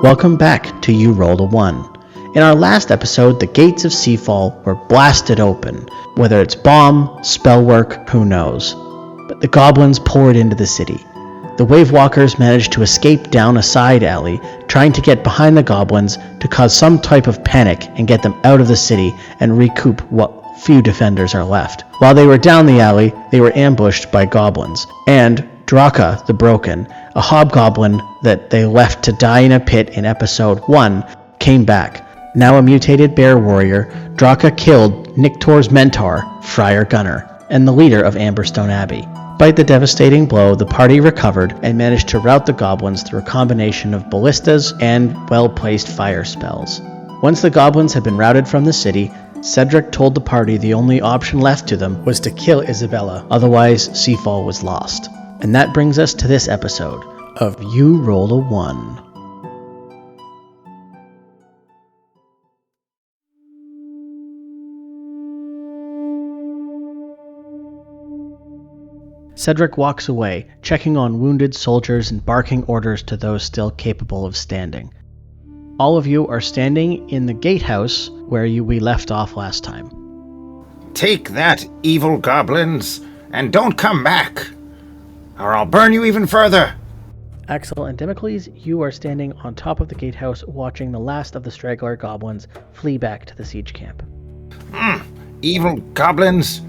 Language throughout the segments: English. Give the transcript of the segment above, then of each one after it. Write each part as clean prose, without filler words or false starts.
Welcome back to You Rolled a 1. In our last episode, the gates of Seafall were blasted open. Whether it's bomb, spell work, who knows. But the goblins poured into the city. The Wave Walkers managed to escape down a side alley, trying to get behind the goblins to cause some type of panic and get them out of the city and recoup what few defenders are left. While they were down the alley, they were ambushed by goblins, and Draka the Broken, a hobgoblin that they left to die in a pit in episode 1, came back. Now a mutated bear warrior, Draka killed Nictor's mentor, Friar Gunner, and the leader of Amberstone Abbey. Despite the devastating blow, the party recovered and managed to rout the goblins through a combination of ballistas and well-placed fire spells. Once the goblins had been routed from the city, Cedric told the party the only option left to them was to kill Isabella, otherwise Seafall was lost. And that brings us to this episode of You Roll a 1. Cedric walks away, checking on wounded soldiers and barking orders to those still capable of standing. All of you are standing in the gatehouse where we left off last time. Take that, evil goblins, and don't come back, or I'll burn you even further. Axel and Democles, you are standing on top of the gatehouse watching the last of the straggler goblins flee back to the siege camp. Evil goblins.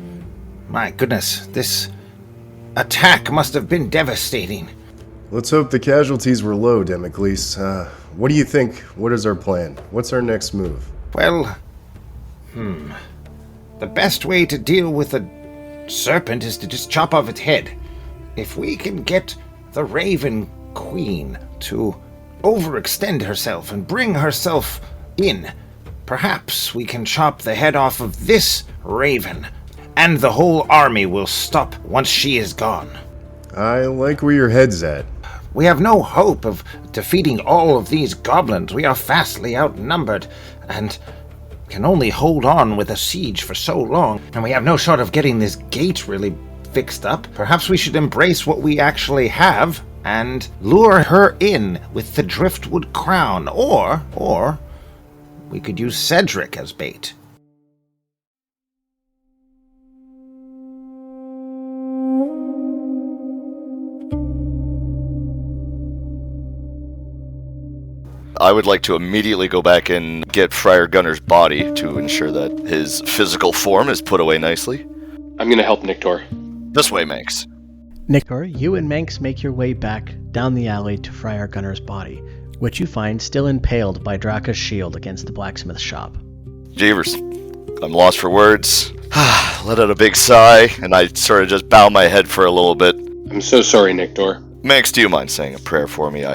My goodness, this attack must have been devastating. Let's hope the casualties were low, Democles. What do you think? What is our plan? What's our next move? Well, the best way to deal with a serpent is to just chop off its head. If we can get the Raven Queen to overextend herself and bring herself in, perhaps we can chop the head off of this raven, and the whole army will stop once she is gone. I like where your head's at. We have no hope of defeating all of these goblins. We are vastly outnumbered, and can only hold on with a siege for so long, and we have no shot of getting this gate really fixed up. Perhaps we should embrace what we actually have and lure her in with the driftwood crown, or we could use Cedric as bait. I would like to immediately go back and get Friar Gunner's body to ensure that his physical form is put away nicely. I'm gonna help Nictor. This way, Manx. Nictor, you and Manx make your way back down the alley to Friar Gunner's body, which you find still impaled by Draka's shield against the blacksmith shop. Jeevers, I'm lost for words. Let out a big sigh, and I sort of just bow my head for a little bit. I'm so sorry, Nictor. Manx, do you mind saying a prayer for me?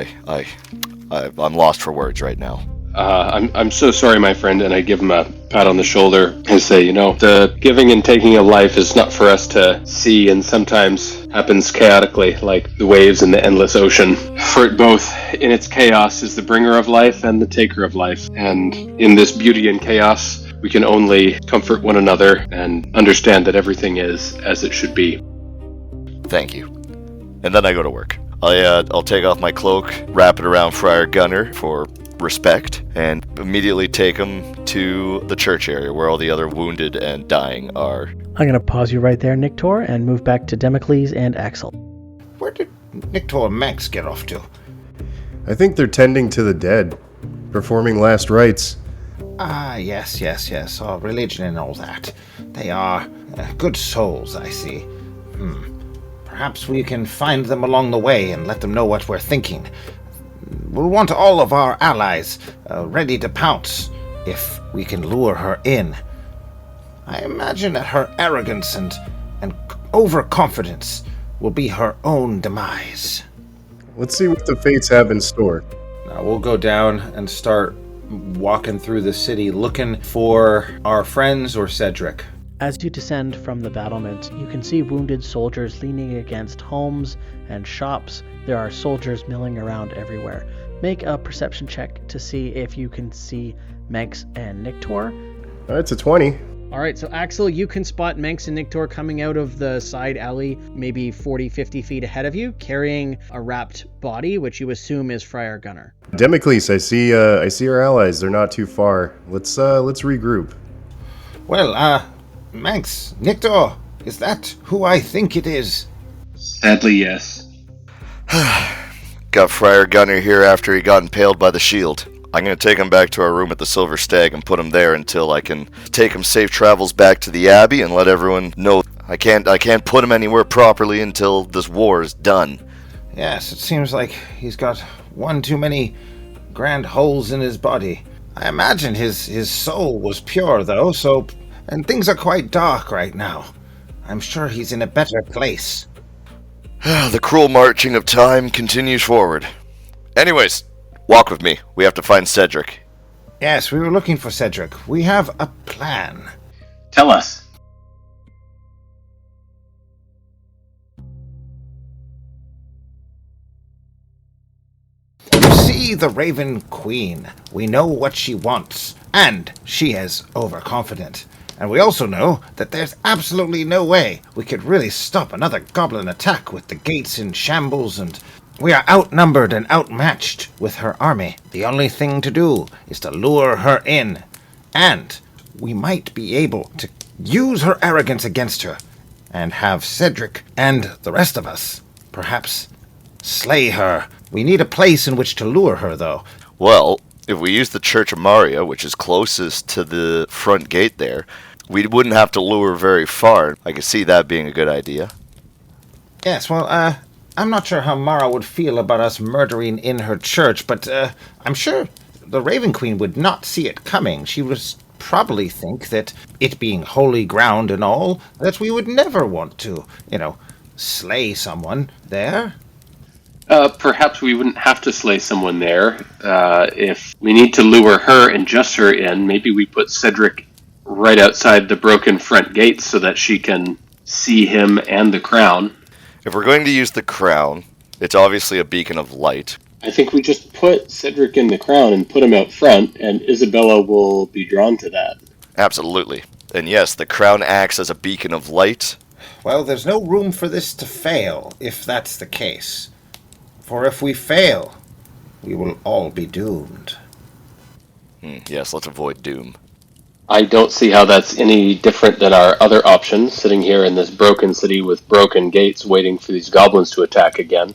I'm lost for words right now. I'm so sorry, my friend, and I give him a pat on the shoulder and say, the giving and taking of life is not for us to see, and sometimes happens chaotically, like the waves in the endless ocean. For it both, in its chaos, is the bringer of life and the taker of life. And in this beauty and chaos, we can only comfort one another and understand that everything is as it should be. Thank you. And then I go to work. I'll take off my cloak, wrap it around Friar Gunner for respect, and immediately take him to the church area where all the other wounded and dying are. I'm going to pause you right there, Nictor, and move back to Democles and Axel. Where did Nictor and Max get off to? I think they're tending to the dead, performing last rites. Yes. Oh, religion and all that. They are good souls, I see. Perhaps we can find them along the way and let them know what we're thinking. We'll want all of our allies ready to pounce if we can lure her in. I imagine that her arrogance and overconfidence will be her own demise. Let's see what the fates have in store. Now we'll go down and start walking through the city looking for our friends or Cedric. As you descend from the battlement, you can see wounded soldiers leaning against homes and shops. There are soldiers milling around everywhere. Make a perception check to see if you can see Manx and Nictor. It's a 20. All right, so Axel, you can spot Manx and Nictor coming out of the side alley, maybe 40, 50 feet ahead of you, carrying a wrapped body, which you assume is Friar Gunnar. Democles, I see our allies. They're not too far. Let's regroup. Well, Manx, Nictor, is that who I think it is? Sadly, yes. Got Friar Gunner here after he got impaled by the shield. I'm going to take him back to our room at the Silver Stag and put him there until I can take him safe travels back to the Abbey and let everyone know I can't put him anywhere properly until this war is done. Yes, it seems like he's got one too many grand holes in his body. I imagine his soul was pure, though, and things are quite dark right now. I'm sure he's in a better place. The cruel marching of time continues forward. Anyways, walk with me. We have to find Cedric. Yes, we were looking for Cedric. We have a plan. Tell us. You see the Raven Queen. We know what she wants, and she is overconfident. And we also know that there's absolutely no way we could really stop another goblin attack with the gates in shambles, and we are outnumbered and outmatched with her army. The only thing to do is to lure her in, and we might be able to use her arrogance against her and have Cedric and the rest of us perhaps slay her. We need a place in which to lure her, though. Well, if we use the Church of Maria, which is closest to the front gate there, we wouldn't have to lure very far. I could see that being a good idea. Yes, well, I'm not sure how Mara would feel about us murdering in her church, but I'm sure the Raven Queen would not see it coming. She would probably think that, it being holy ground and all, that we would never want to, slay someone there. Perhaps we wouldn't have to slay someone there. If we need to lure her and just her in, maybe we put Cedric right outside the broken front gate so that she can see him and the crown. If we're going to use the crown, it's obviously a beacon of light. I think we just put Cedric in the crown and put him out front, and Isabella will be drawn to that. Absolutely. And yes, the crown acts as a beacon of light. Well, there's no room for this to fail, if that's the case. For if we fail, we will all be doomed. Yes, let's avoid doom. I don't see how that's any different than our other options, sitting here in this broken city with broken gates waiting for these goblins to attack again.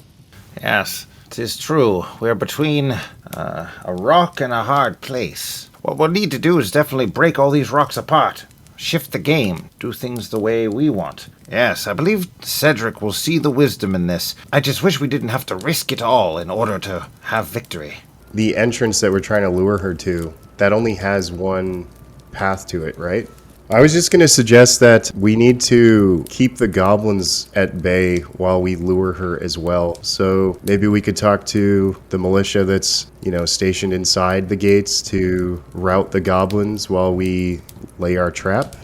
Yes, 'tis true. We're between a rock and a hard place. What we'll need to do is definitely break all these rocks apart. Shift the game. Do things the way we want. Yes, I believe Cedric will see the wisdom in this. I just wish we didn't have to risk it all in order to have victory. The entrance that we're trying to lure her to, that only has one path to it, right? I was just going to suggest that we need to keep the goblins at bay while we lure her as well. So maybe we could talk to the militia that's, stationed inside the gates to rout the goblins while we lay our trap.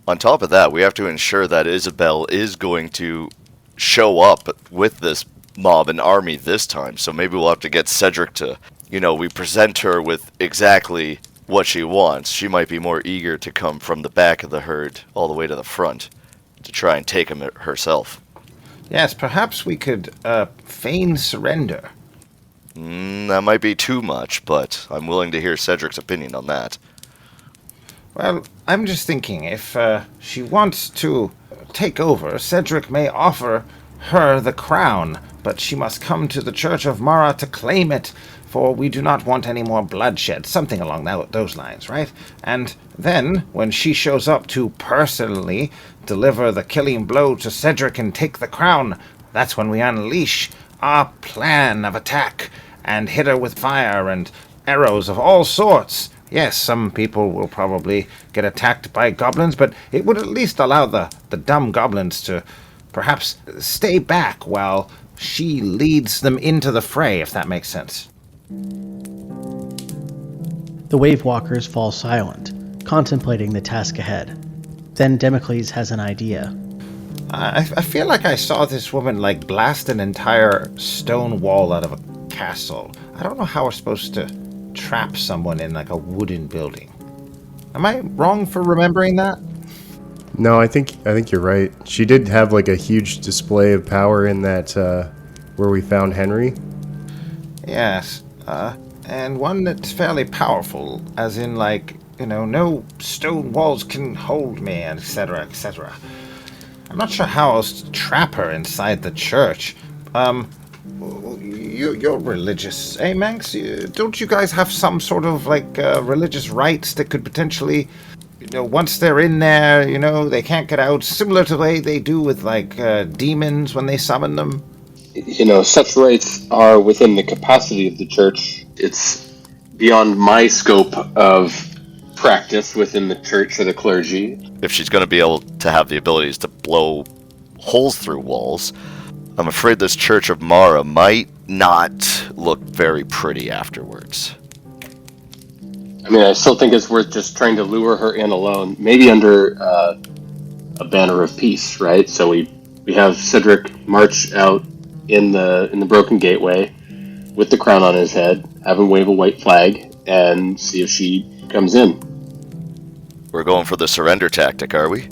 On top of that, we have to ensure that Isabel is going to show up with this mob and army this time. So maybe we'll have to get Cedric to, we present her with exactly what she wants. She might be more eager to come from the back of the herd all the way to the front to try and take him herself. Yes, perhaps we could feign surrender. That might be too much, but I'm willing to hear Cedric's opinion on that. Well, I'm just thinking, if she wants to take over, Cedric may offer her the crown, but she must come to the Church of Mara to claim it, for we do not want any more bloodshed, something along those lines, right? And then, when she shows up to personally deliver the killing blow to Cedric and take the crown, that's when we unleash our plan of attack and hit her with fire and arrows of all sorts. Yes, some people will probably get attacked by goblins, but it would at least allow the dumb goblins to perhaps stay back while she leads them into the fray, if that makes sense. The wave walkers fall silent, contemplating the task ahead. Then Democles has an idea. I feel like I saw this woman blast an entire stone wall out of a castle. I don't know how we're supposed to trap someone in like a wooden building. Am I wrong for remembering that? No, I think you're right. She did have like a huge display of power in that where we found Henry. Yes, and one that's fairly powerful, as in like, no stone walls can hold me, etc., etc. I'm not sure how else to trap her inside the church. You're religious, eh, Manx? Don't you guys have some sort of like religious rites that could potentially, once they're in there, they can't get out, similar to the way they do with like demons when they summon them? Such rites are within the capacity of the church. It's beyond my scope of practice within the church or the clergy. If she's going to be able to have the abilities to blow holes through walls, I'm afraid this Church of Mara might not look very pretty afterwards. I mean, I still think it's worth just trying to lure her in alone, maybe under a banner of peace, right? So we have Cedric march out in the broken gateway with the crown on his head, have him wave a white flag, and see if she comes in. We're going for the surrender tactic, are we?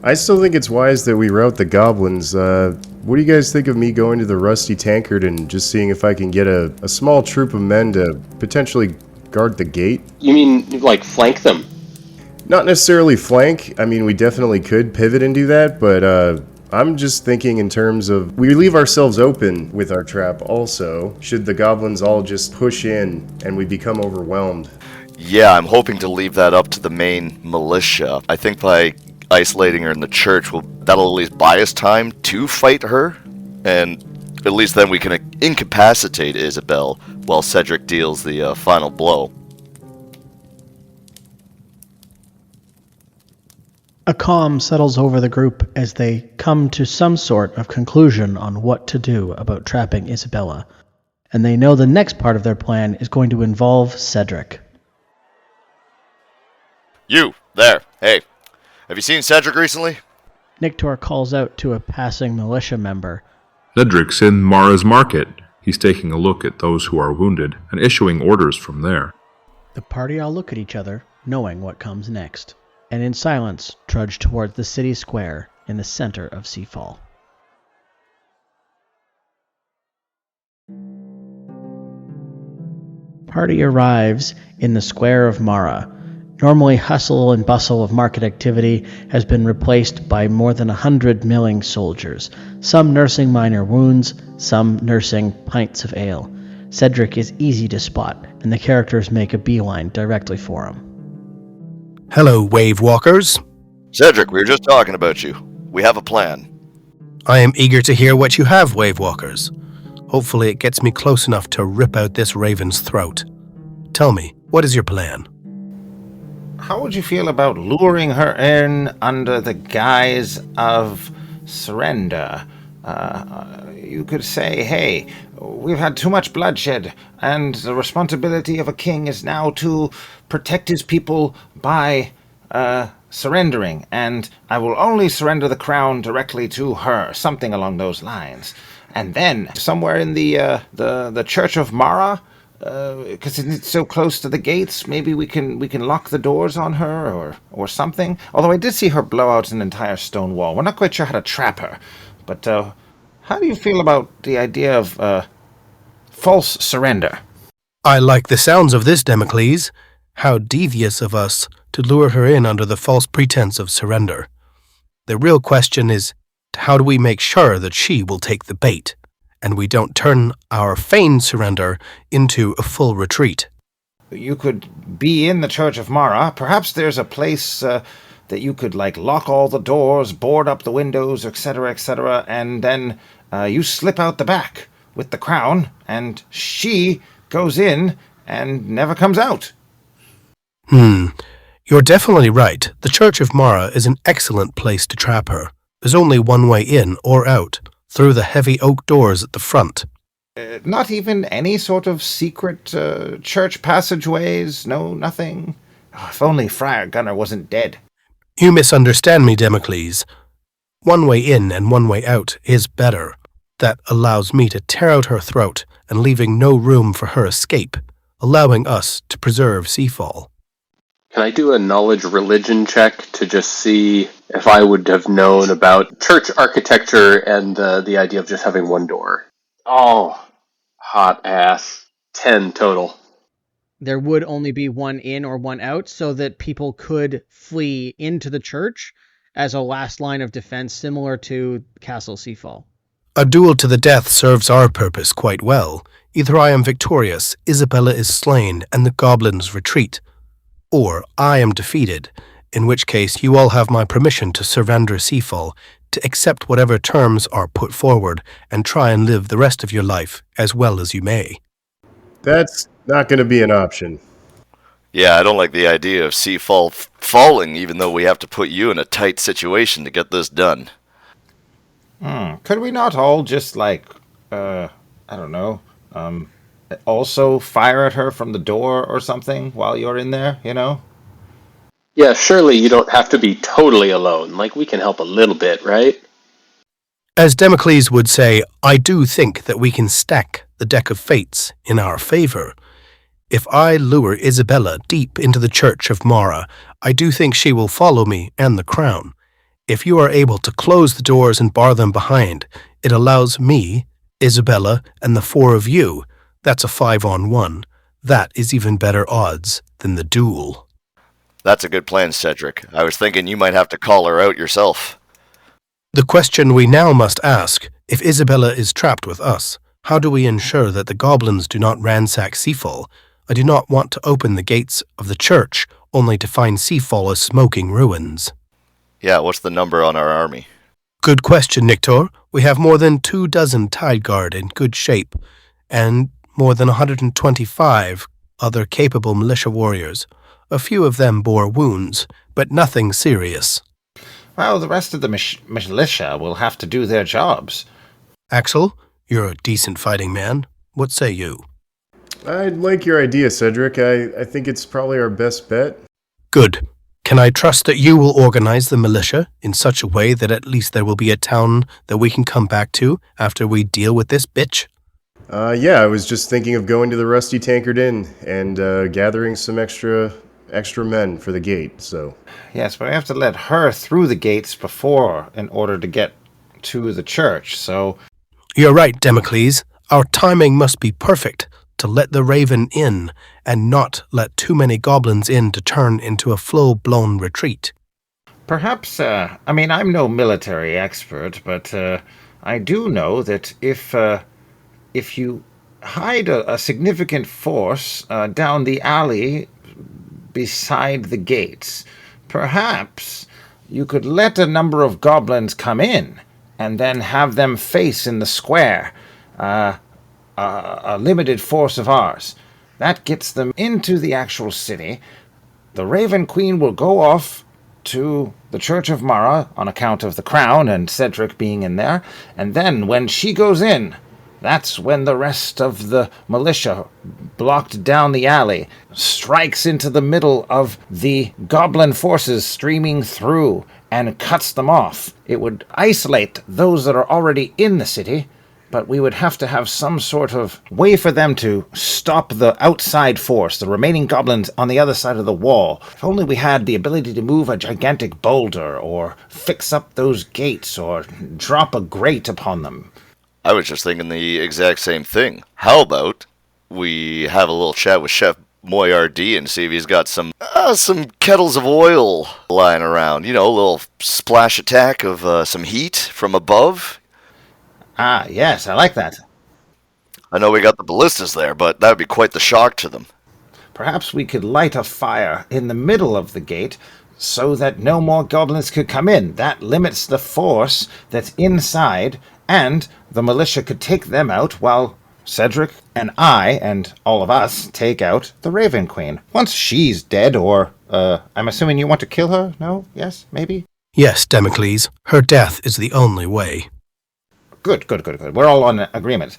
I still think it's wise that we rout the goblins. What do you guys think of me going to the Rusty Tankard and just seeing if I can get a small troop of men to potentially guard the gate? You mean, like, flank them? Not necessarily flank. I mean, we definitely could pivot and do that, but I'm just thinking in terms of we leave ourselves open with our trap also, should the goblins all just push in and we become overwhelmed. Yeah, I'm hoping to leave that up to the main militia. I think by isolating her in the church, that'll at least buy us time to fight her, and at least then we can incapacitate Isabel while Cedric deals the final blow. A calm settles over the group as they come to some sort of conclusion on what to do about trapping Isabella, and they know the next part of their plan is going to involve Cedric. You, there, hey, have you seen Cedric recently? Nictor calls out to a passing militia member. Cedric's in Mara's market. He's taking a look at those who are wounded and issuing orders from there. The party all look at each other, knowing what comes next, and in silence trudge towards the city square in the center of Seafall. Party arrives in the square of Mara. Normally hustle and bustle of market activity has been replaced by more than 100 milling soldiers, some nursing minor wounds, some nursing pints of ale. Cedric is easy to spot, and the characters make a beeline directly for him. Hello, Wave Walkers. Cedric, we were just talking about you. We have a plan. I am eager to hear what you have, Wave Walkers. Hopefully it gets me close enough to rip out this raven's throat. Tell me, what is your plan? How would you feel about luring her in under the guise of surrender? You could say, hey, we've had too much bloodshed, and the responsibility of a king is now to protect his people by surrendering, and I will only surrender the crown directly to her, something along those lines. And then, somewhere in the Church of Mara, because it's so close to the gates, maybe we can lock the doors on her or something. Although I did see her blow out an entire stone wall. We're not quite sure how to trap her. But how do you feel about the idea of false surrender? I like the sounds of this, Democles. How devious of us to lure her in under the false pretense of surrender. The real question is, how do we make sure that she will take the bait, and we don't turn our feigned surrender into a full retreat? You could be in the Church of Mara. Perhaps there's a place that you could lock all the doors, board up the windows, etc., and then you slip out the back with the crown, and she goes in and never comes out. You're definitely right. The Church of Mara is an excellent place to trap her. There's only one way in or out, through the heavy oak doors at the front. Not even any sort of secret church passageways? No, nothing? Oh, if only Friar Gunnar wasn't dead. You misunderstand me, Democles. One way in and one way out is better. That allows me to tear out her throat and leaving no room for her escape. allowing us to preserve Seafall. Can I do a knowledge religion check to just see if I would have known about church architecture and the idea of just having one door? Oh, hot ass. 10 total. There would only be one in or one out so that people could flee into the church as a last line of defense, similar to Castle Seafall. A duel to the death serves our purpose quite well. Either I am victorious, Isabella is slain, and the goblins retreat, or I am defeated, in which case you all have my permission to surrender Seafall, to accept whatever terms are put forward, and try and live the rest of your life as well as you may. That's not going to be an option. Yeah, I don't like the idea of Seafall falling, even though we have to put you in a tight situation to get this done. Could we not all just, I don't know, also fire at her from the door or something while you're in there, you know? Yeah, surely you don't have to be totally alone. Like, we can help a little bit, right? As Damocles would say, I do think that we can stack the deck of fates in our favor. If I lure Isabella deep into the Church of Mara, I do think she will follow me and the crown. If you are able to close the doors and bar them behind, it allows me, Isabella, and the four of you. That's a 5-on-1. That is even better odds than the duel. That's a good plan, Cedric. I was thinking you might have to call her out yourself. The question we now must ask, if Isabella is trapped with us, how do we ensure that the goblins do not ransack Seafall? I do not want to open the gates of the church only to find Seafall as smoking ruins. Yeah, what's the number on our army? Good question, Nictor. We have more than 24 Tide Guard in good shape, and more than 125 other capable militia warriors. A few of them bore wounds, but nothing serious. Well, the rest of the militia will have to do their jobs. Axel, you're a decent fighting man. What say you? I like your idea, Cedric. I think it's probably our best bet. Good. Can I trust that you will organize the militia in such a way that at least there will be a town that we can come back to after we deal with this bitch? Yeah, I was just thinking of going to the Rusty Tankard Inn and gathering some extra men for the gate, so... Yes, but we have to let her through the gates before in order to get to the church, so... You're right, Damocles. Our timing must be perfect to let the Raven in and not let too many goblins in to turn into a full-blown retreat. Perhaps, I'm no military expert, but I do know that if you hide a significant force down the alley beside the gates, perhaps you could let a number of goblins come in and then have them face in the square a limited force of ours. That gets them into the actual city. The Raven Queen will go off to the Church of Mara on account of the crown and Cedric being in there, and then when she goes in, that's when the rest of the militia, blocked down the alley, strikes into the middle of the goblin forces streaming through and cuts them off. It would isolate those that are already in the city, but we would have to have some sort of way for them to stop the outside force, the remaining goblins on the other side of the wall. If only we had the ability to move a gigantic boulder, or fix up those gates, or drop a grate upon them. I was just thinking the exact same thing. How about we have a little chat with Chef Moyardee and see if he's got some kettles of oil lying around. You know, a little splash attack of some heat from above. Ah, yes, I like that. I know we got the ballistas there, but that would be quite the shock to them. Perhaps we could light a fire in the middle of the gate so that no more goblins could come in. That limits the force that's inside, and the militia could take them out while Cedric and I, and all of us, take out the Raven Queen. Once she's dead, or, I'm assuming you want to kill her? No? Yes? Maybe? Yes, Damocles. Her death is the only way. Good. We're all on agreement.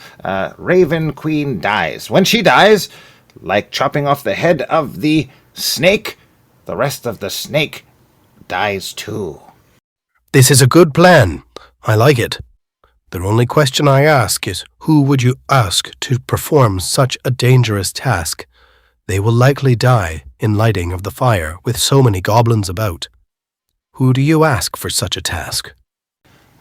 Raven Queen dies. When she dies, like chopping off the head of the snake, the rest of the snake dies too. This is a good plan. I like it. The only question I ask is, who would you ask to perform such a dangerous task? They will likely die in lighting of the fire with so many goblins about. Who do you ask for such a task?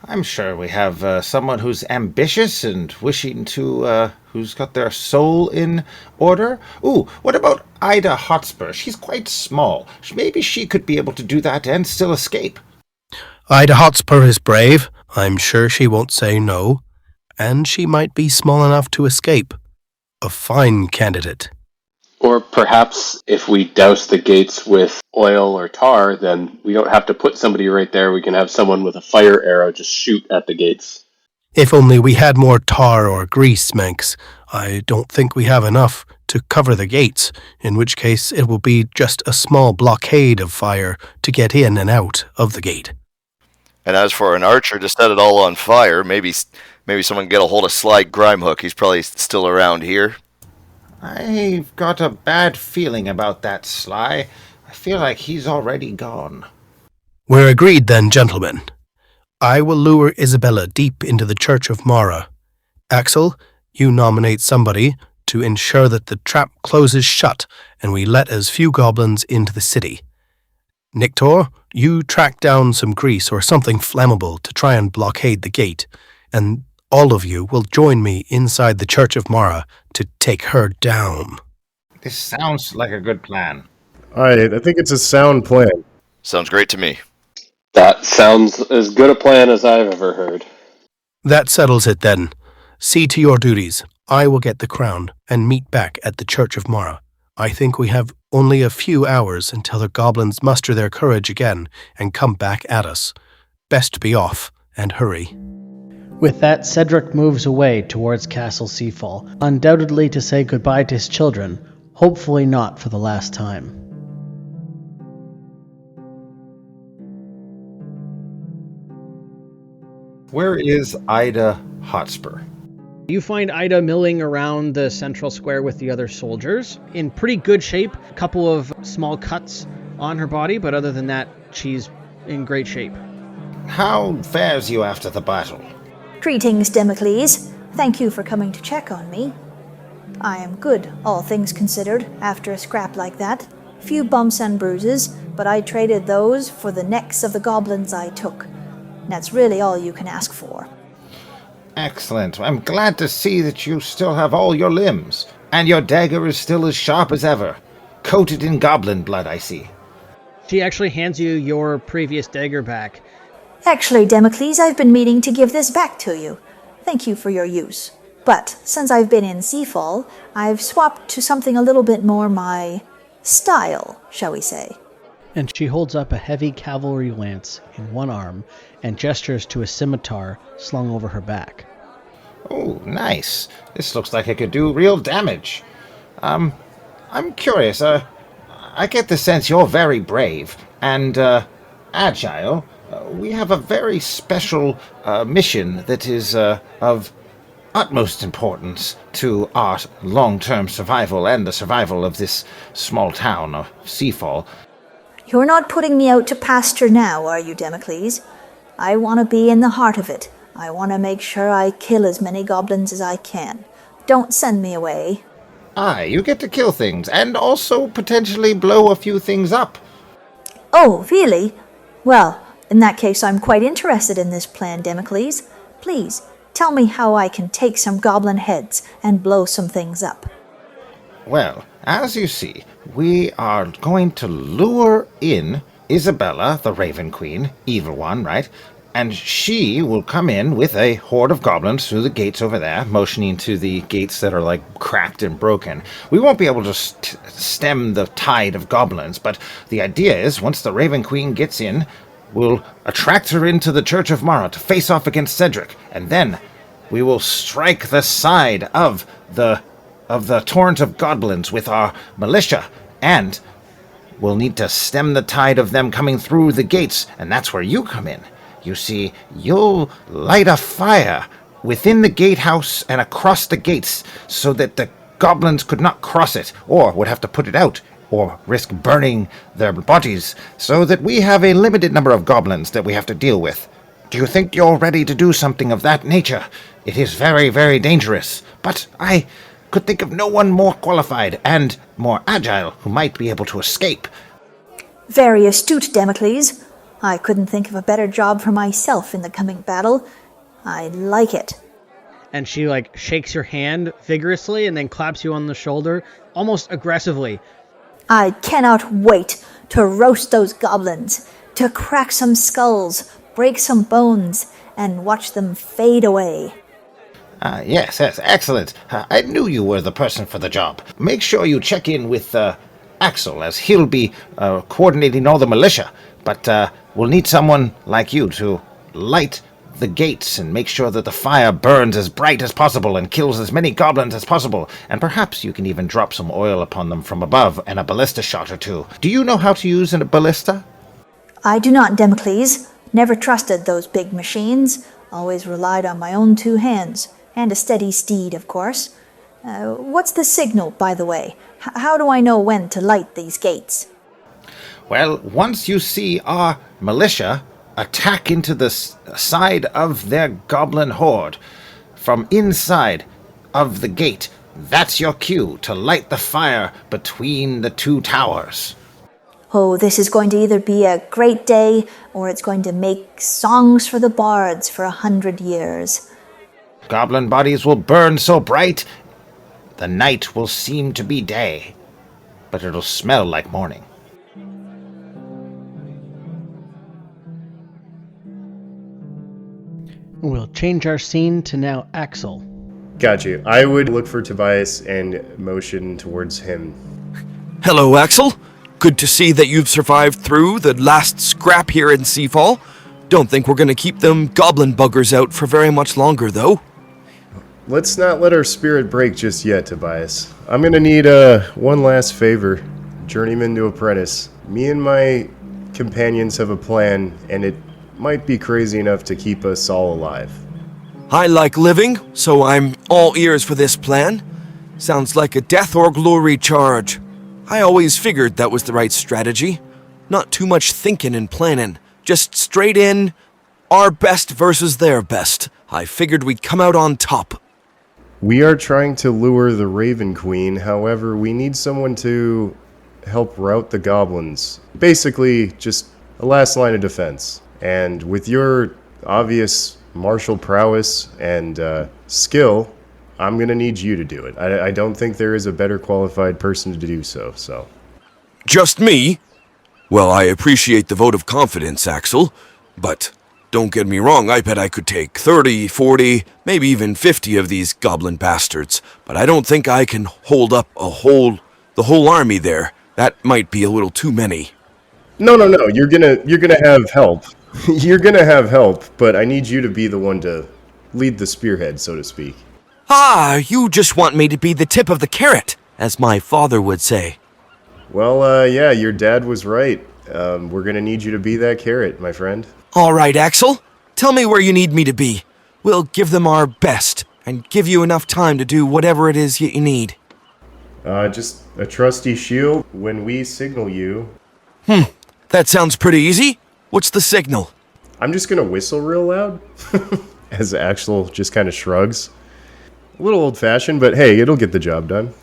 I'm sure we have someone who's ambitious and wishing to, who's got their soul in order. Ooh, what about Ida Hotspur? She's quite small. Maybe she could be able to do that and still escape. Ida Hotspur is brave. I'm sure she won't say no. And she might be small enough to escape. A fine candidate. Or perhaps if we douse the gates with oil or tar, then we don't have to put somebody right there. We can have someone with a fire arrow just shoot at the gates. If only we had more tar or grease, Manx. I don't think we have enough to cover the gates, in which case it will be just a small blockade of fire to get in and out of the gate. And as for an archer to set it all on fire, maybe someone can get a hold of Sly Grimehook. He's probably still around here. I've got a bad feeling about that Sly. I feel like he's already gone. We're agreed then, gentlemen. I will lure Isabella deep into the Church of Mara. Axel, you nominate somebody to ensure that the trap closes shut and we let as few goblins into the city. Nictor, you track down some grease or something flammable to try and blockade the gate, and all of you will join me inside the Church of Mara to take her down. This sounds like a good plan. I think it's a sound plan. Sounds great to me. That sounds as good a plan as I've ever heard. That settles it then. See to your duties. I will get the crown and meet back at the Church of Mara. I think we have only a few hours until the goblins muster their courage again and come back at us. Best be off and hurry. With that, Cedric moves away towards Castle Seafall, undoubtedly to say goodbye to his children, hopefully not for the last time. Where is Ida Hotspur? You find Ida milling around the central square with the other soldiers, in pretty good shape. A couple of small cuts on her body, but other than that, she's in great shape. How fares you after the battle? Greetings, Democles. Thank you for coming to check on me. I am good, all things considered, after a scrap like that. Few bumps and bruises, but I traded those for the necks of the goblins I took. That's really all you can ask for. Excellent. I'm glad to see that you still have all your limbs, and your dagger is still as sharp as ever. Coated in goblin blood, I see. She actually hands you your previous dagger back. Actually, Democles, I've been meaning to give this back to you. Thank you for your use. But since I've been in Seafall, I've swapped to something a little bit more my style, shall we say. And she holds up a heavy cavalry lance in one arm and gestures to a scimitar slung over her back. Oh, nice. This looks like it could do real damage. I'm curious. I get the sense you're very brave and agile. We have a very special mission that is of utmost importance to our long-term survival and the survival of this small town of Seafall. You're not putting me out to pasture now, are you, Democles? I want to be in the heart of it. I want to make sure I kill as many goblins as I can. Don't send me away. Aye, you get to kill things, and also potentially blow a few things up. Oh, really? Well, in that case, I'm quite interested in this plan, Democles. Please, tell me how I can take some goblin heads and blow some things up. Well, as you see, we are going to lure in Isabella, the Raven Queen, evil one, right? And she will come in with a horde of goblins through the gates over there, motioning to the gates that are like cracked and broken. We won't be able to stem the tide of goblins, but the idea is once the Raven Queen gets in, we'll attract her into the Church of Mara to face off against Cedric, and then we will strike the side of the torrent of goblins with our militia, and we'll need to stem the tide of them coming through the gates, and that's where you come in. You see, you'll light a fire within the gatehouse and across the gates so that the goblins could not cross it, or would have to put it out, or risk burning their bodies, so that we have a limited number of goblins that we have to deal with. Do you think you're ready to do something of that nature? It is very, very dangerous, but I could think of no one more qualified and more agile, who might be able to escape. Very astute, Damocles. I couldn't think of a better job for myself in the coming battle. I like it. And she shakes your hand vigorously and then claps you on the shoulder almost aggressively. I cannot wait to roast those goblins, to crack some skulls, break some bones, and watch them fade away. Yes, excellent. I knew you were the person for the job. Make sure you check in with Axel, as he'll be coordinating all the militia. But we'll need someone like you to light the gates and make sure that the fire burns as bright as possible and kills as many goblins as possible. And perhaps you can even drop some oil upon them from above and a ballista shot or two. Do you know how to use a ballista? I do not, Damocles. Never trusted those big machines. Always relied on my own 2 hands. And a steady steed, of course. What's the signal, by the way? How do I know when to light these gates? Well, once you see our militia attack into the side of their goblin horde from inside of the gate, that's your cue to light the fire between the 2 towers. Oh, this is going to either be a great day, or it's going to make songs for the bards for 100 years. Goblin bodies will burn so bright, the night will seem to be day, but it'll smell like morning. We'll change our scene to now Axel. Got you. I would look for Tobias and motion towards him. Hello, Axel. Good to see that you've survived through the last scrap here in Seafall. Don't think we're gonna keep them goblin buggers out for very much longer, though. Let's not let our spirit break just yet, Tobias. I'm gonna need one last favor. Journeyman to apprentice. Me and my companions have a plan, and it might be crazy enough to keep us all alive. I like living, so I'm all ears for this plan. Sounds like a death or glory charge. I always figured that was the right strategy. Not too much thinking and planning. Just straight in, our best versus their best. I figured we'd come out on top. We are trying to lure the Raven Queen, however, we need someone to help rout the goblins. Basically, just a last line of defense. And with your obvious martial prowess and skill, I'm gonna need you to do it. I don't think there is a better qualified person to do so. Just me? Well, I appreciate the vote of confidence, Axel, but don't get me wrong, I bet I could take 30, 40, maybe even 50 of these goblin bastards, but I don't think I can hold up the whole army there. That might be a little too many. No, you're gonna have help. You're gonna have help, but I need you to be the one to lead the spearhead, so to speak. Ah, you just want me to be the tip of the carrot, as my father would say. Well, yeah, your dad was right. We're gonna need you to be that carrot, my friend. All right, Axel. Tell me where you need me to be. We'll give them our best, and give you enough time to do whatever it is you need. Just a trusty shield. When we signal you... That sounds pretty easy. What's the signal? I'm just gonna whistle real loud. As Axel just kind of shrugs. A little old-fashioned, but hey, it'll get the job done.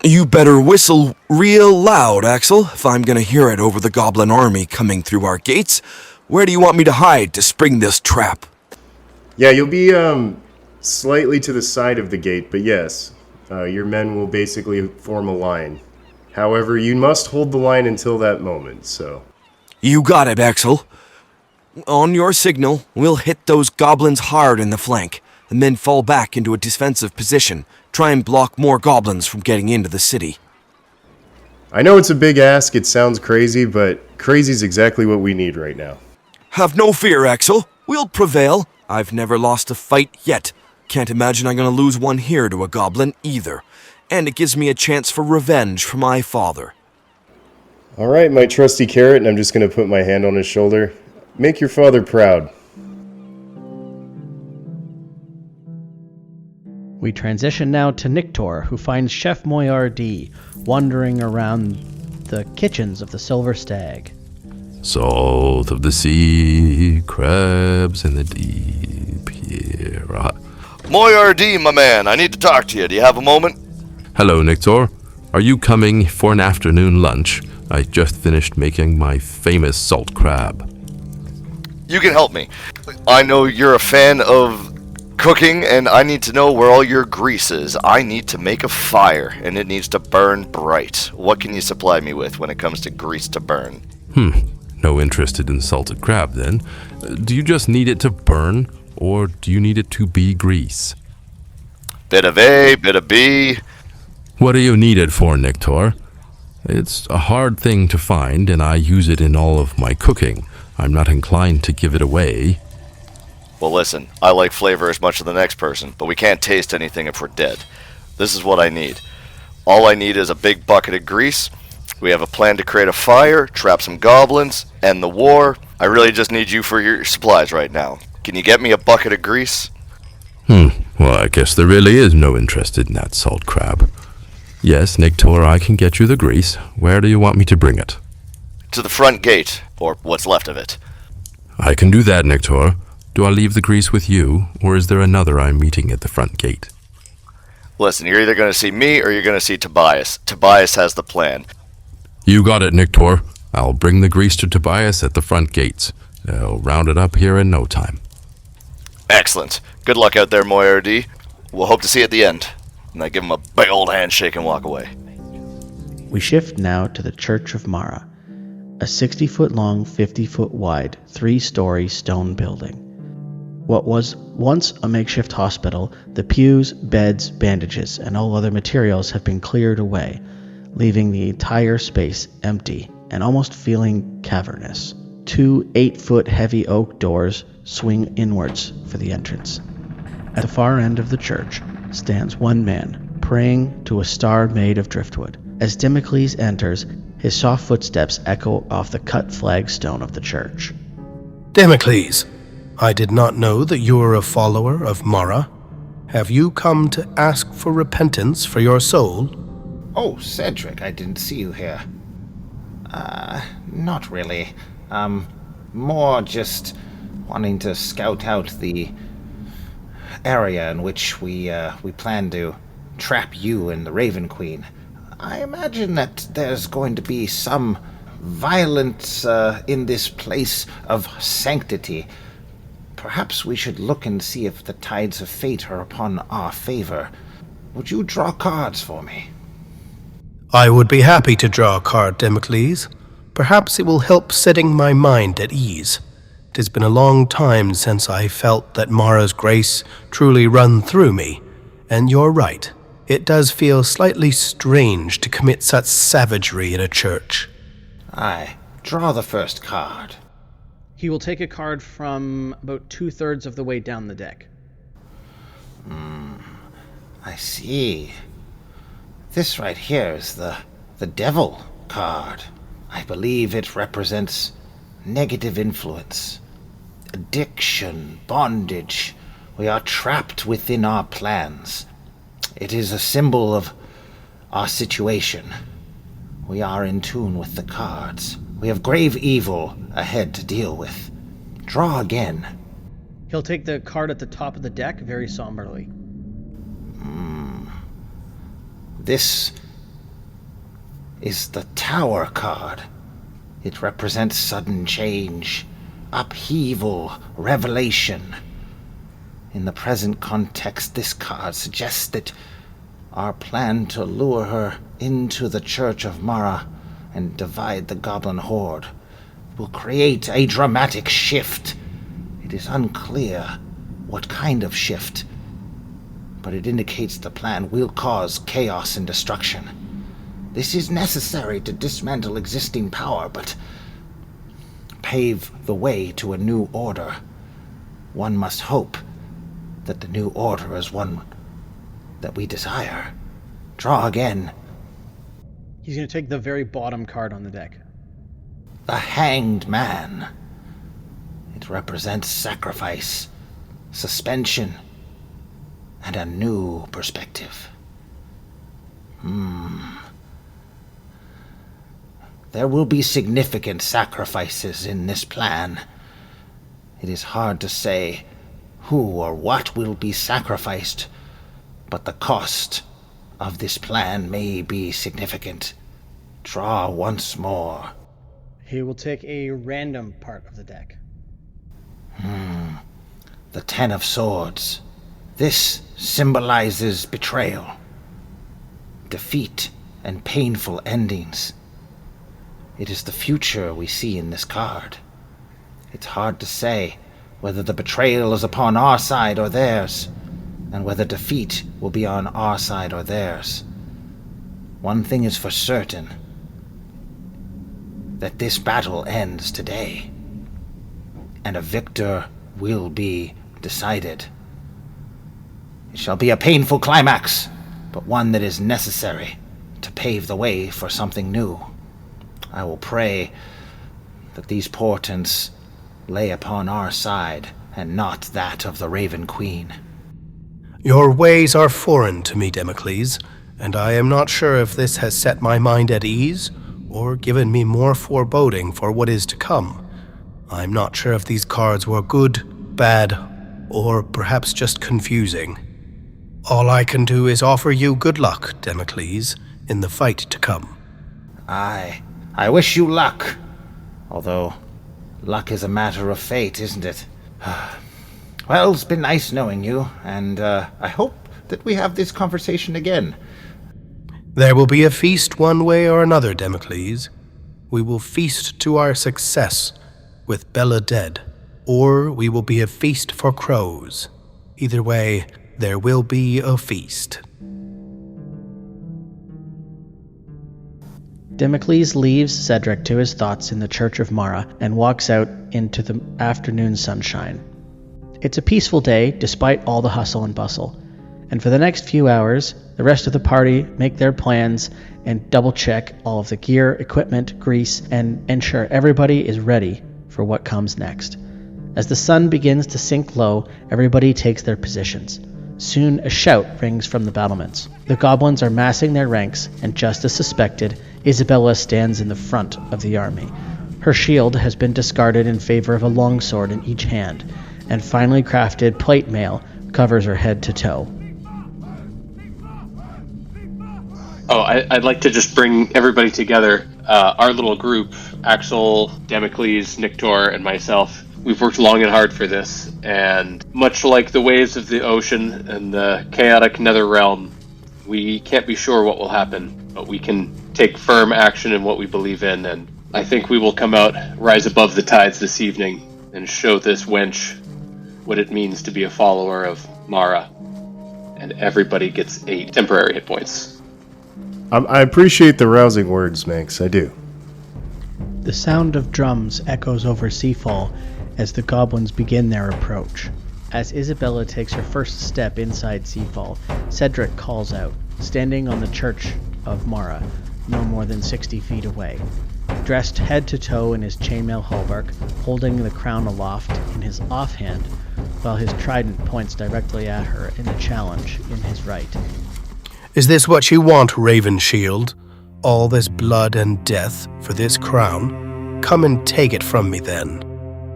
You better whistle real loud, Axel, if I'm gonna hear it over the goblin army coming through our gates. Where do you want me to hide to spring this trap? Yeah, you'll be slightly to the side of the gate, but yes, your men will basically form a line. However, you must hold the line until that moment, so... You got it, Axel. On your signal, we'll hit those goblins hard in the flank, and then fall back into a defensive position. Try and block more goblins from getting into the city. I know it's a big ask, it sounds crazy, but crazy's exactly what we need right now. Have no fear, Axel. We'll prevail. I've never lost a fight yet. Can't imagine I'm gonna lose one here to a goblin either. And it gives me a chance for revenge for my father. Alright, my trusty carrot, and I'm just gonna put my hand on his shoulder. Make your father proud. We transition now to Nictor, who finds Chef Moyardee wandering around the kitchens of the Silver Stag. Salt of the sea, crabs in the deep here. Moyardee, my man, I need to talk to you. Do you have a moment? Hello, Nictor. Are you coming for an afternoon lunch? I just finished making my famous salt crab. You can help me. I know you're a fan of cooking, and I need to know where all your grease is. I need to make a fire, and it needs to burn bright. What can you supply me with when it comes to grease to burn? No interested in salted crab, then. Do you just need it to burn, or do you need it to be grease? Bit of A, bit of B. What do you need it for, Nictor? It's a hard thing to find, and I use it in all of my cooking. I'm not inclined to give it away. Well, listen, I like flavor as much as the next person, but we can't taste anything if we're dead. This is what I need. All I need is a big bucket of grease. We have a plan to create a fire, trap some goblins, end the war. I really just need you for your supplies right now. Can you get me a bucket of grease? Well, I guess there really is no interest in that salt crab. Yes, Nictor, I can get you the grease. Where do you want me to bring it? To the front gate, or what's left of it. I can do that, Nictor. Do I leave the grease with you, or is there another I'm meeting at the front gate? Listen, you're either going to see me or you're going to see Tobias. Tobias has the plan. You got it, Nictor. I'll bring the grease to Tobias at the front gates. They'll round it up here in no time. Excellent. Good luck out there, Moyardi. We'll hope to see you at the end. And I give him a big old handshake and walk away. We shift now to the Church of Mara, a 60-foot long, 50-foot wide, 3-story stone building. What was once a makeshift hospital, the pews, beds, bandages, and all other materials have been cleared away, leaving the entire space empty and almost feeling cavernous. 2 8-foot heavy oak doors swing inwards for the entrance. At the far end of the church stands one man, praying to a star made of driftwood. As Damocles enters, his soft footsteps echo off the cut flagstone of the church. Damocles, I did not know that you were a follower of Mara. Have you come to ask for repentance for your soul? Oh, Cedric, I didn't see you here. Not really. More just wanting to scout out the area in which we plan to trap you and the Raven Queen. I imagine that there's going to be some violence in this place of sanctity. Perhaps we should look and see if the tides of fate are upon our favor. Would you draw cards for me? I would be happy to draw a card, Damocles. Perhaps it will help setting my mind at ease. It has been a long time since I felt that Mara's grace truly run through me, and you're right. It does feel slightly strange to commit such savagery in a church. Aye, draw the first card. He will take a card from about 2/3 of the way down the deck. I see. This right here is the Devil card. I believe it represents negative influence, addiction, bondage. We are trapped within our plans. It is a symbol of our situation. We are in tune with the cards. We have grave evil ahead to deal with. Draw again. He'll take the card at the top of the deck very somberly. This is the Tower card. It represents sudden change, upheaval, revelation. In the present context, this card suggests that our plan to lure her into the Church of Mara and divide the goblin horde will create a dramatic shift. It is unclear what kind of shift, but it indicates the plan will cause chaos and destruction. This is necessary to dismantle existing power, but pave the way to a new order. One must hope that the new order is one that we desire. Draw again. He's going to take the very bottom card on the deck. The Hanged Man. It represents sacrifice, suspension, and a new perspective. There will be significant sacrifices in this plan. It is hard to say who or what will be sacrificed, but the cost of this plan may be significant. Draw once more. He will take a random part of the deck. The Ten of Swords. This symbolizes betrayal, defeat, and painful endings. It is the future we see in this card. It's hard to say whether the betrayal is upon our side or theirs, and whether defeat will be on our side or theirs. One thing is for certain, that this battle ends today, and a victor will be decided. It shall be a painful climax, but one that is necessary to pave the way for something new. I will pray that these portents lay upon our side, and not that of the Raven Queen. Your ways are foreign to me, Damocles, and I am not sure if this has set my mind at ease, or given me more foreboding for what is to come. I'm not sure if these cards were good, bad, or perhaps just confusing. All I can do is offer you good luck, Damocles, in the fight to come. I wish you luck. Although, luck is a matter of fate, isn't it? Well, it's been nice knowing you, and I hope that we have this conversation again. There will be a feast one way or another, Damocles. We will feast to our success with Bella dead, or we will be a feast for crows. Either way, there will be a feast. Damocles leaves Cedric to his thoughts in the Church of Mara and walks out into the afternoon sunshine. It's a peaceful day despite all the hustle and bustle, and for the next few hours, the rest of the party make their plans and double-check all of the gear, equipment, grease, and ensure everybody is ready for what comes next. As the sun begins to sink low, everybody takes their positions. Soon a shout rings from the battlements. The goblins are massing their ranks, and just as suspected, Isabella stands in the front of the army. Her shield has been discarded in favor of a longsword in each hand, and finely crafted plate mail covers her head to toe. Oh, I'd like to just bring everybody together. Our little group, Axel, Damocles, Nictor, and myself, we've worked long and hard for this, and much like the waves of the ocean and the chaotic nether realm, we can't be sure what will happen, but we can take firm action in what we believe in, and I think we will come out, rise above the tides this evening, and show this wench what it means to be a follower of Mara. And everybody gets 8 temporary hit points. I appreciate the rousing words, Manx. I do. The sound of drums echoes over Seafall as the goblins begin their approach. As Isabella takes her first step inside Seafall, Cedric calls out, standing on the Church of Mara, no more than 60 feet away. Dressed head to toe in his chainmail hauberk, holding the crown aloft in his offhand, while his trident points directly at her in a challenge in his right. Is this what you want, Ravenshield? All this blood and death for this crown? Come and take it from me then.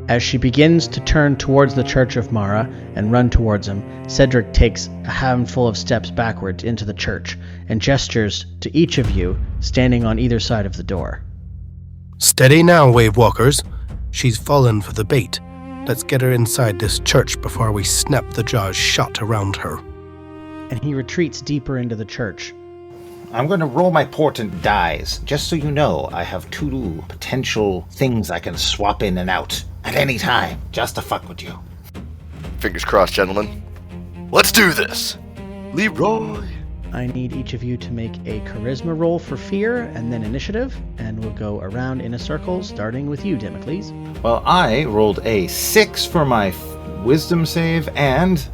As she begins to turn towards the Church of Mara and run towards him, Cedric takes a handful of steps backwards into the church and gestures to each of you standing on either side of the door. Steady now, wave walkers. She's fallen for the bait. Let's get her inside this church before we snap the jaws shut around her. And he retreats deeper into the church. I'm going to roll my portent dies. Just so you know, I have 2 potential things I can swap in and out at any time, just to fuck with you. Fingers crossed, gentlemen. Let's do this! Leroy! I need each of you to make a charisma roll for fear and then initiative, and we'll go around in a circle, starting with you, Damocles. Well, I rolled a 6 for my wisdom save, and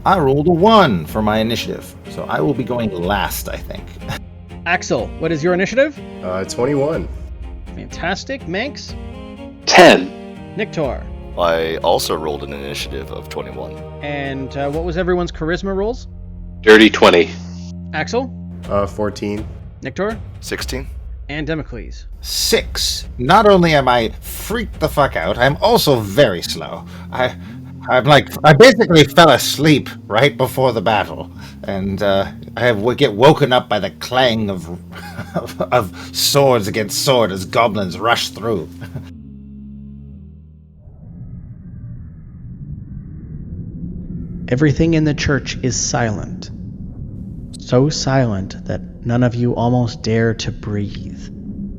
I rolled a 1 for my initiative. So I will be going last, I think. Axel, what is your initiative? 21. Fantastic. Manx? 10. Nictor? I also rolled an initiative of 21. And what was everyone's charisma rolls? Dirty 20. Axel? 14. Nictor? 16. And Damocles? 6. Not only am I freaked the fuck out, I'm also very slow. I basically fell asleep right before the battle, and I get woken up by the clang of of swords against sword as goblins rush through. Everything in the church is silent. So silent that none of you almost dare to breathe.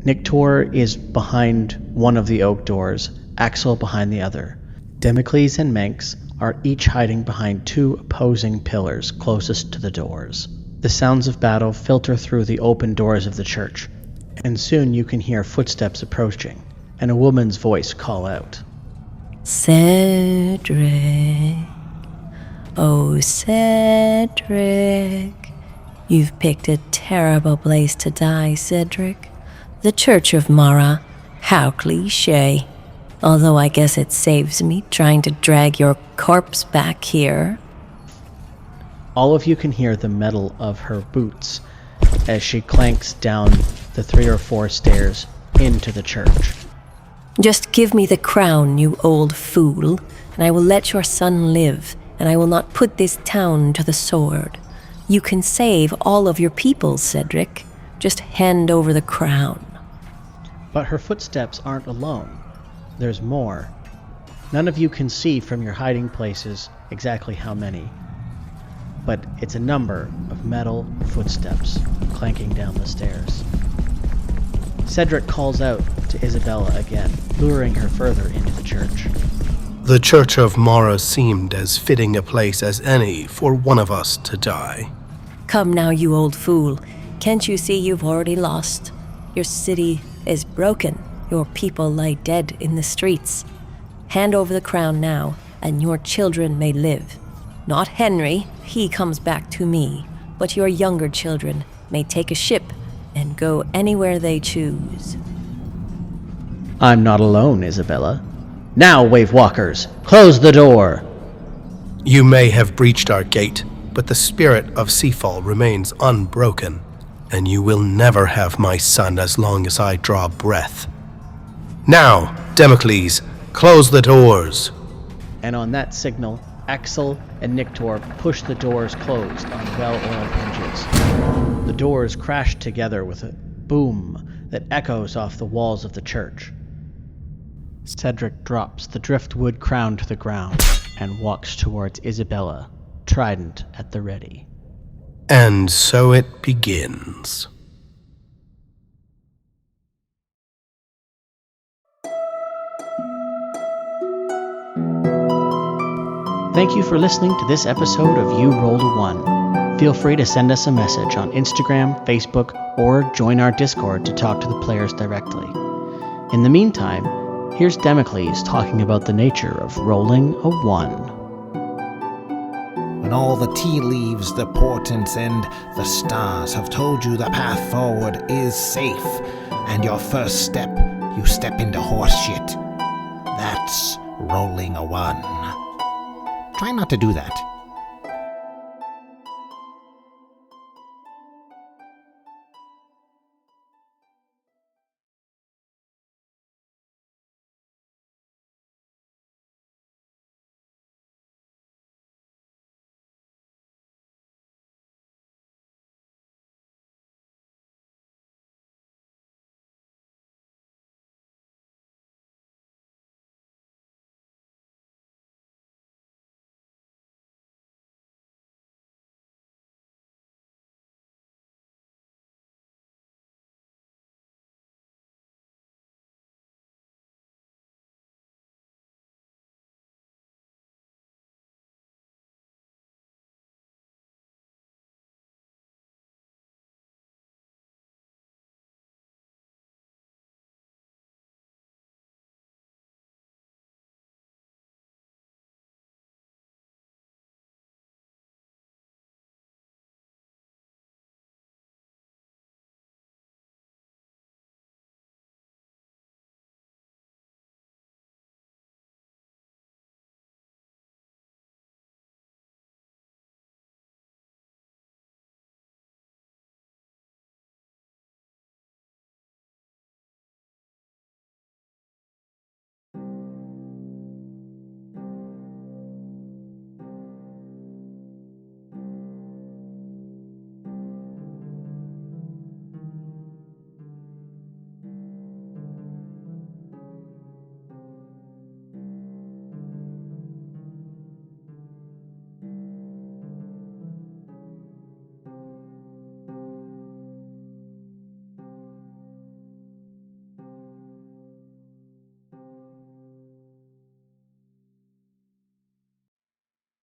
Nictor is behind one of the oak doors, Axel behind the other. Democles and Manx are each hiding behind two opposing pillars closest to the doors. The sounds of battle filter through the open doors of the church, and soon you can hear footsteps approaching, and a woman's voice call out. Cedric. Oh, Cedric. You've picked a terrible place to die, Cedric. The Church of Mara. How cliché. Although I guess it saves me trying to drag your corpse back here. All of you can hear the metal of her boots as she clanks down the 3 or 4 stairs into the church. Just give me the crown, you old fool, and I will let your son live, and I will not put this town to the sword. You can save all of your people, Cedric. Just hand over the crown. But her footsteps aren't alone. There's more. None of you can see from your hiding places exactly how many, but it's a number of metal footsteps clanking down the stairs. Cedric calls out to Isabella again, luring her further into the church. The Church of Mara seemed as fitting a place as any for one of us to die. Come now, you old fool. Can't you see you've already lost? Your city is broken. Your people lie dead in the streets. Hand over the crown now, and your children may live. Not Henry, he comes back to me, but your younger children may take a ship and go anywhere they choose. I'm not alone, Isabella. Now, Wave Walkers, close the door! You may have breached our gate, but the spirit of Seafall remains unbroken, and you will never have my son as long as I draw breath. Now, Democles, close the doors! And on that signal, Axel and Nictor push the doors closed on well-oiled hinges. The doors crash together with a boom that echoes off the walls of the church. Cedric drops the driftwood crown to the ground and walks towards Isabella, trident at the ready. And so it begins. Thank you for listening to this episode of You Rolled a 1. Feel free to send us a message on Instagram, Facebook, or join our Discord to talk to the players directly. In the meantime, here's Democles talking about the nature of rolling a 1. When all the tea leaves, the portents, and the stars have told you the path forward is safe, and your first step, you step into horseshit. That's rolling a 1. Try not to do that.